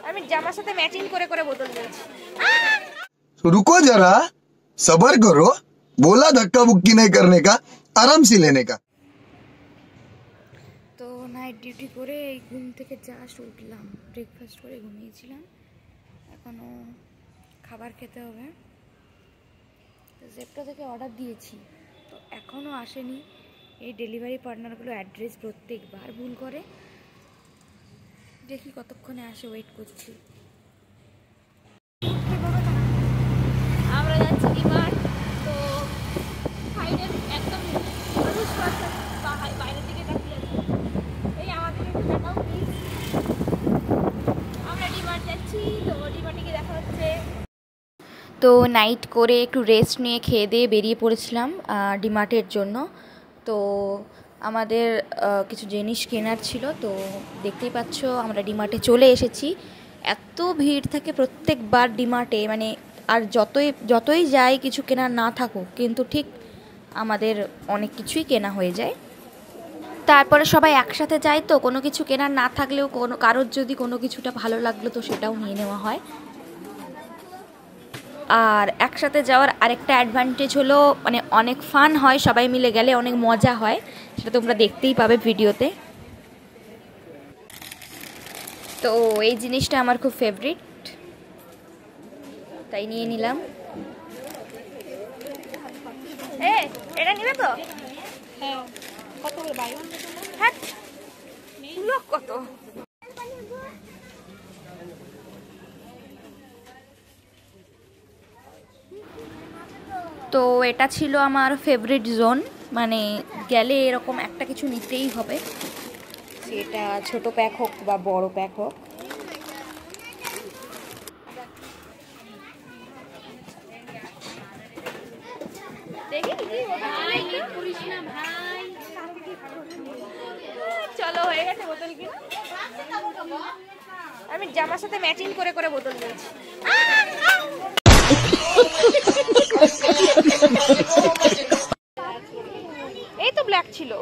আমি জামার সাথে ম্যাচিং করে করে বোতল নিয়েছি। रुको जरा, सबर करो, बोला धक्का बुक्की नहीं करने का, आराम से लेने का। তো নাইট ডিউটি করে এই ঘুম থেকে জাস্ট উঠলাম, ব্রেকফাস্ট করে ঘুমিয়েছিলাম, এখনো খাবার খেতে হবে। তো জেপ্টো থেকে অর্ডার দিয়েছি, তো এখনও আসেনি। এই ডেলিভারি পার্টনারগুলো অ্যাড্রেস প্রত্যেকবার ভুল করে, দেখি কতক্ষণে আসে, ওয়েট করছি। আমরা যাচ্ছি ডিমার্ট। তো সাইডের একদম বাইরের দিকে তাকিয়ে আছে, এই আমাদের দেখাও প্লিজ। আমরা ডিমার্ট যাচ্ছি, তো ডিমার্টে গিয়ে দেখা হচ্ছে। তো নাইট করে একটু রেস্ট নিয়ে খেয়ে দিয়ে বেরিয়ে পড়েছিলাম ডিমার্টের জন্য। তো আমাদের কিছু জিনিস কেনার ছিল, তো দেখতেই পাচ্ছ আমরা ডিমার্টে চলে এসেছি। এত ভিড় থাকে প্রত্যেকবার ডিমার্টে, মানে আর যতই যাই কিছু কেনার না থাকুক, কিন্তু ঠিক আমাদের অনেক কিছুই কেনা হয়ে যায়। তারপরে সবাই একসাথে যায়, তো কোনো কিছু কেনার না থাকলেও কারোর যদি কোনো কিছুটা ভালো লাগলো তো সেটাও নিয়ে নেওয়া হয়। আর একসাথে যাওয়ার আরেকটা অ্যাডভান্টেজ হলো মানে অনেক ফান হয়, সবাই মিলে গেলে অনেক মজা হয়, সেটা তোমরা দেখতেই পাবে ভিডিওতে। তো এই জিনিসটা আমার খুব ফেভারিট, তাই নিয়ে নিলাম। এটা নিবে তো? হ্যাঁ। কত করে বাই ওয়ান? হ্যাঁ, কত? তো এটা ছিল আমার ফেভারিট জোন, মানে গেলে এরকম একটা কিছু নিতেই হবে, সেটা ছোট প্যাক হোক বা বড় প্যাক হোক। চলো, হয়ে গেছে বোতল কিনা। আমি জামার সাথে ম্যাচিং করে করে বোতল নিয়েছি। এই তো ব্ল্যাক ছিল,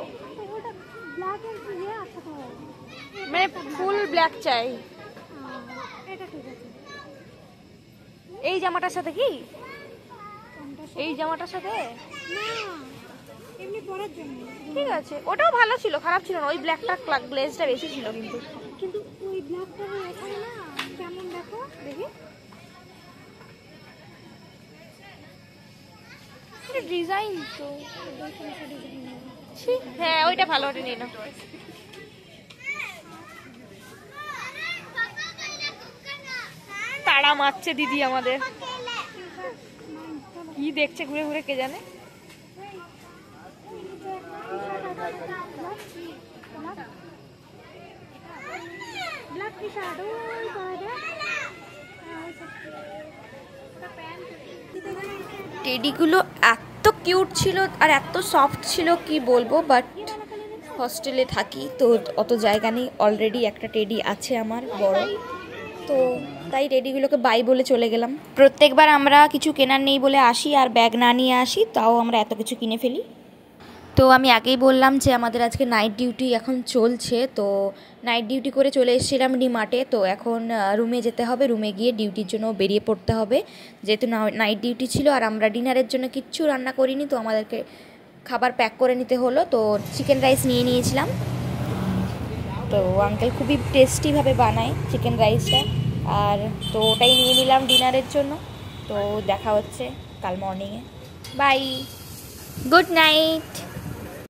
মানে ফুল ব্ল্যাক চাই। এই জামাটার সাথে কি? এই জামাটার সাথে ঠিক আছে, ওটাও ভালো ছিল, খারাপ ছিল না। ওই ব্ল্যাকটা গ্লেজটা বেশি ছিল, কিন্তু ওই ব্ল্যাকটা এখানে না কেমন দেখো, দেখি ডিজাইন তো। হ্যাঁ, ওইটা ভালো, ওটা নিয়ে নাও। তাড়া মারছে দিদি আমাদের, কি দেখছে ঘুরে ঘুরে কে জানে। টেডিগুলো এত কিউট ছিল আর এত সফট ছিল কি বলবো, বাট হস্টেলে থাকি তো অত জায়গা নেই, অলরেডি একটা টেডি আছে আমার বড়, তো তাই টেডিগুলোকে বাই বলে চলে গেলাম। প্রত্যেকবার আমরা কিছু কেনার নেই বলে আসি আর ব্যাগ না নিয়ে আসি, তাও আমরা এত কিছু কিনে ফেলি। তো আমি আগেই বললাম যে আমাদের আজকে নাইট ডিউটি এখন চলছে, তো নাইট ডিউটি করে চলে এসেছিলাম ডিমার্টে। তো এখন রুমে যেতে হবে, রুমে গিয়ে ডিউটির জন্য বেরিয়ে পড়তে হবে, যেহেতু নাইট ডিউটি ছিল। আর আমরা ডিনারের জন্য কিচ্ছু রান্না করিনি, তো আমাদেরকে খাবার প্যাক করে নিতে হলো। তো চিকেন রাইস নিয়ে নিয়েছিলাম, তো আঙ্কেল খুবই টেস্টিভাবে বানায় চিকেন রাইসটা, আর তো ওটাই নিয়ে নিলাম ডিনারের জন্য। তো দেখা হচ্ছে কাল মর্নিংয়ে, বাই, গুড নাইট।